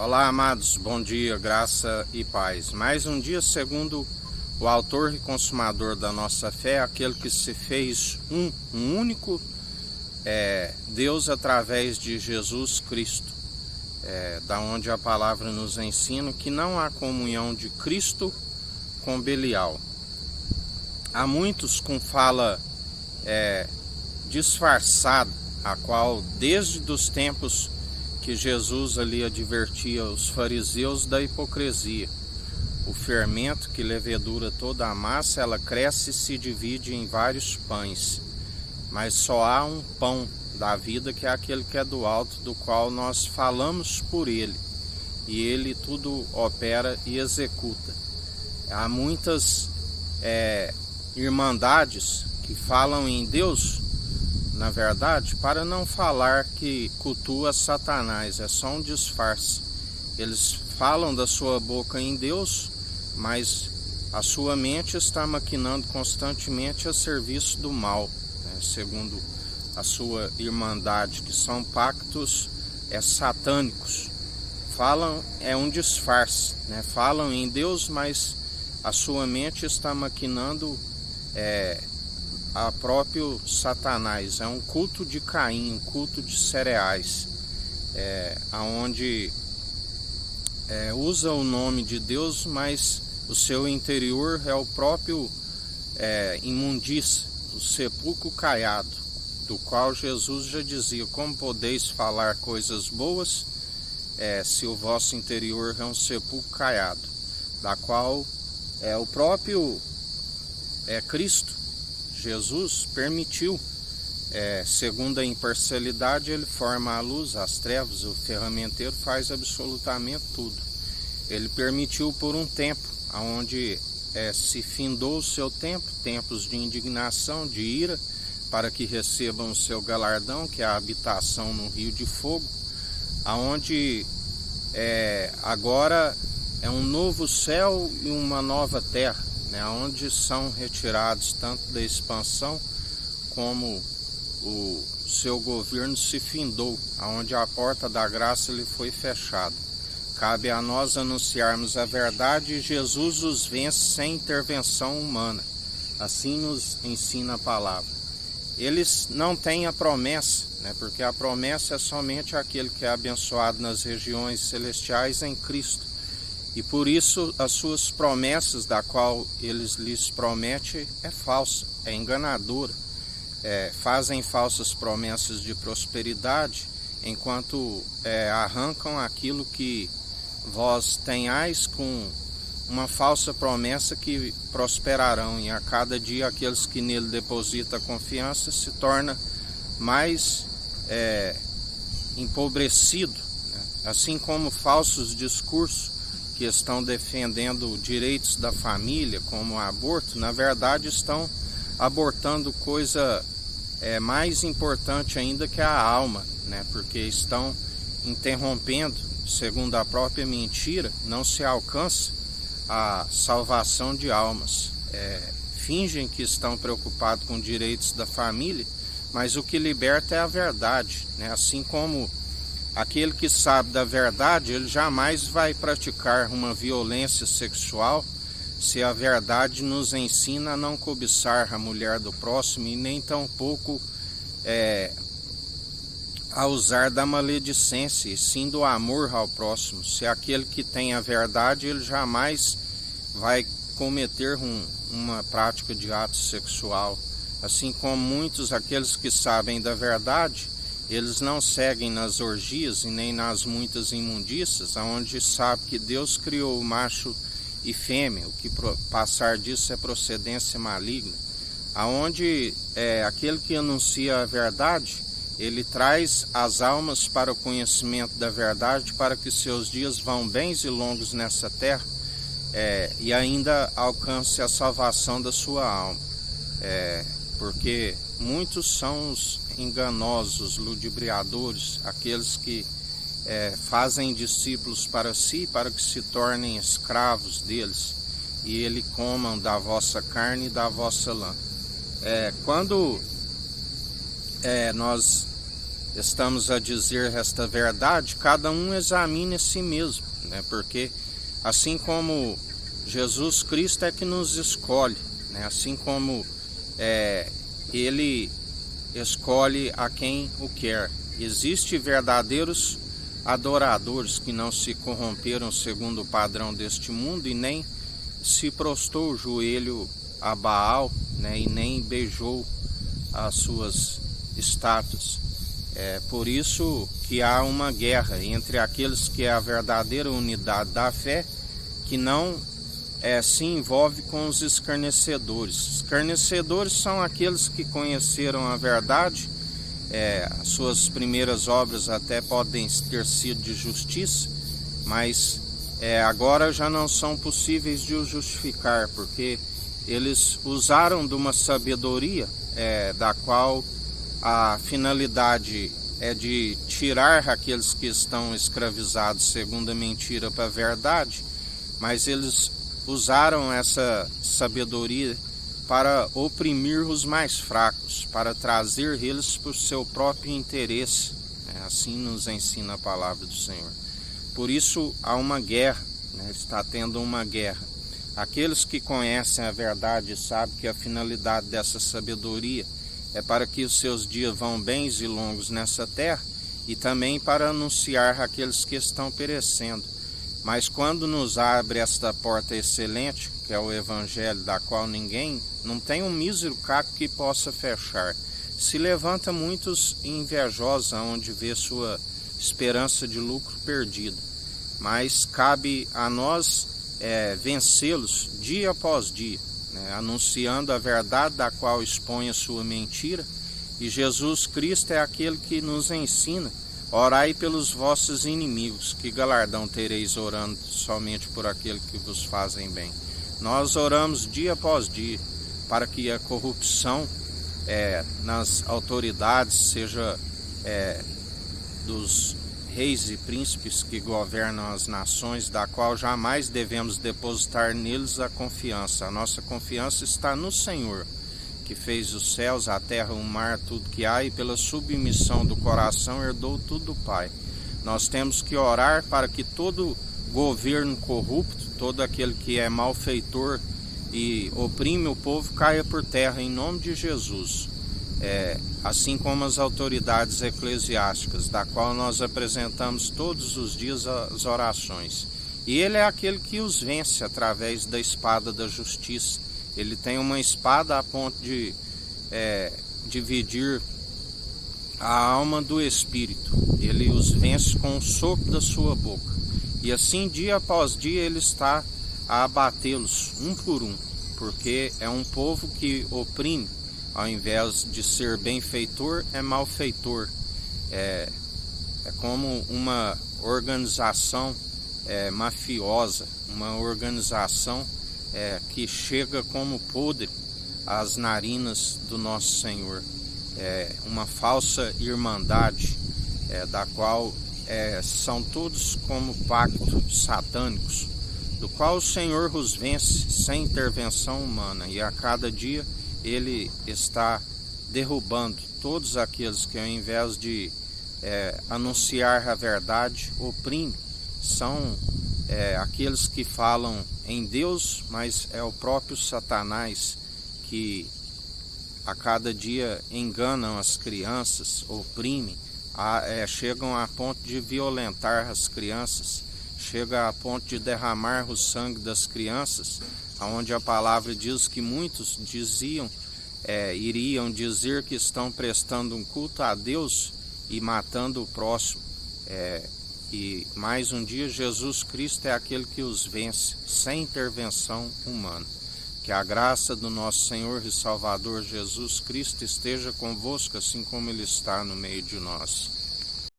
Olá, amados, bom dia, graça e paz. Mais um dia segundo o autor e consumador da nossa fé, aquele que se fez um único Deus através de Jesus Cristo, da onde a palavra nos ensina que não há comunhão de Cristo com Belial. Há muitos com fala disfarçada, a qual desde os tempos que Jesus ali advertia os fariseus da hipocrisia. O fermento que levedura toda a massa, ela cresce e se divide em vários pães. Mas só há um pão da vida, que é aquele que é do alto, do qual nós falamos por ele. E ele tudo opera e executa. Há muitas irmandades que falam em Deus, na verdade, para não falar que cultua Satanás, é só um disfarce. Eles falam da sua boca em Deus, mas a sua mente está maquinando constantemente a serviço do mal, segundo a sua irmandade, que são pactos satânicos. Falam, é um disfarce, falam em Deus, mas a sua mente está maquinando a próprio Satanás. É um culto de Caim, um culto de cereais, onde usa o nome de Deus, mas o seu interior é o próprio imundícia, o sepulcro caiado, do qual Jesus já dizia: como podeis falar coisas boas se o vosso interior é um sepulcro caiado, da qual o próprio Cristo Jesus permitiu, segundo a imparcialidade, ele forma a luz, as trevas, o ferramenteiro faz absolutamente tudo. Ele permitiu por um tempo, onde se findou o seu tempo, tempos de indignação, de ira, para que recebam o seu galardão, que é a habitação no rio de fogo, aonde agora é um novo céu e uma nova terra, onde são retirados tanto da expansão como o seu governo se findou, onde a porta da graça lhe foi fechada. Cabe a nós anunciarmos a verdade e Jesus os vence sem intervenção humana. Assim nos ensina a palavra. Eles não têm a promessa, porque a promessa é somente aquele que é abençoado nas regiões celestiais em Cristo. E por isso as suas promessas, da qual eles lhes prometem, é falsa, é enganadora. Fazem falsas promessas de prosperidade, enquanto arrancam aquilo que vós tenhais com uma falsa promessa que prosperarão. E a cada dia aqueles que nele depositam a confiança se torna mais empobrecido, assim como falsos discursos que estão defendendo direitos da família, como o aborto, na verdade estão abortando coisa mais importante ainda, que é a alma, porque estão interrompendo, segundo a própria mentira, não se alcança a salvação de almas. Fingem que estão preocupados com direitos da família, mas o que liberta é a verdade, assim como aquele que sabe da verdade, ele jamais vai praticar uma violência sexual, se a verdade nos ensina a não cobiçar a mulher do próximo e nem tampouco a usar da maledicência, e sim do amor ao próximo. Se aquele que tem a verdade, ele jamais vai cometer uma prática de ato sexual. Assim como muitos, aqueles que sabem da verdade, eles não seguem nas orgias e nem nas muitas imundícias, onde sabe que Deus criou o macho e fêmea, o que passar disso é procedência maligna. Aonde aquele que anuncia a verdade, ele traz as almas para o conhecimento da verdade, para que seus dias vão bens e longos nessa terra, e ainda alcance a salvação da sua alma. Porque muitos são os enganosos, ludibriadores, aqueles que fazem discípulos para si, para que se tornem escravos deles, e ele comam da vossa carne e da vossa lã. Quando nós estamos a dizer esta verdade, cada um examine a si mesmo, né? Porque assim como Jesus Cristo é que nos escolhe, né? Assim como Ele escolhe a quem o quer. Existem verdadeiros adoradores que não se corromperam segundo o padrão deste mundo e nem se prostrou o joelho a Baal, né? E nem beijou as suas estátuas. Por isso que há uma guerra entre aqueles que é a verdadeira unidade da fé, que não se envolve com os escarnecedores. Escarnecedores são aqueles que conheceram a verdade, as suas primeiras obras até podem ter sido de justiça, mas agora já não são possíveis de o justificar, porque eles usaram de uma sabedoria da qual a finalidade é de tirar aqueles que estão escravizados segundo a mentira para a verdade, mas eles usaram essa sabedoria para oprimir os mais fracos, para trazer eles por seu próprio interesse. Assim nos ensina a palavra do Senhor. Por isso há uma guerra, está tendo uma guerra. Aqueles que conhecem a verdade sabem que a finalidade dessa sabedoria é para que os seus dias vão bens e longos nessa terra e também para anunciar aqueles que estão perecendo. Mas quando nos abre esta porta excelente, que é o Evangelho, da qual ninguém, não tem um mísero caco que possa fechar, se levanta muitos invejosos onde vê sua esperança de lucro perdida. Mas cabe a nós vencê-los dia após dia, anunciando a verdade da qual expõe a sua mentira. E Jesus Cristo é aquele que nos ensina: orai pelos vossos inimigos, que galardão tereis orando somente por aquele que vos fazem bem. Nós oramos dia após dia para que a corrupção nas autoridades, seja dos reis e príncipes que governam as nações, da qual jamais devemos depositar neles a confiança. A nossa confiança está no Senhor, que fez os céus, a terra, o mar, tudo que há, e pela submissão do coração herdou tudo do Pai. Nós temos que orar para que todo governo corrupto, todo aquele que é malfeitor e oprime o povo, caia por terra em nome de Jesus. Assim como as autoridades eclesiásticas, da qual nós apresentamos todos os dias as orações. E Ele é aquele que os vence através da espada da justiça. Ele tem uma espada a ponto de dividir a alma do espírito. Ele os vence com o sopro da sua boca. E assim, dia após dia, Ele está a abatê-los um por um, porque é um povo que oprime. Ao invés de ser benfeitor, é malfeitor. É como uma organização mafiosa, uma organização que chega como podre às narinas do nosso Senhor. Uma falsa irmandade, da qual são todos como pactos satânicos, do qual o Senhor os vence sem intervenção humana, e a cada dia Ele está derrubando todos aqueles que, ao invés de anunciar a verdade, oprimem. São aqueles que falam em Deus, mas é o próprio Satanás que a cada dia enganam as crianças, oprimem, chegam a ponto de violentar as crianças, chega a ponto de derramar o sangue das crianças, onde a palavra diz que muitos iriam dizer que estão prestando um culto a Deus e matando o próximo. E mais um dia Jesus Cristo é aquele que os vence sem intervenção humana. Que a graça do nosso Senhor e Salvador Jesus Cristo esteja convosco, assim como Ele está no meio de nós.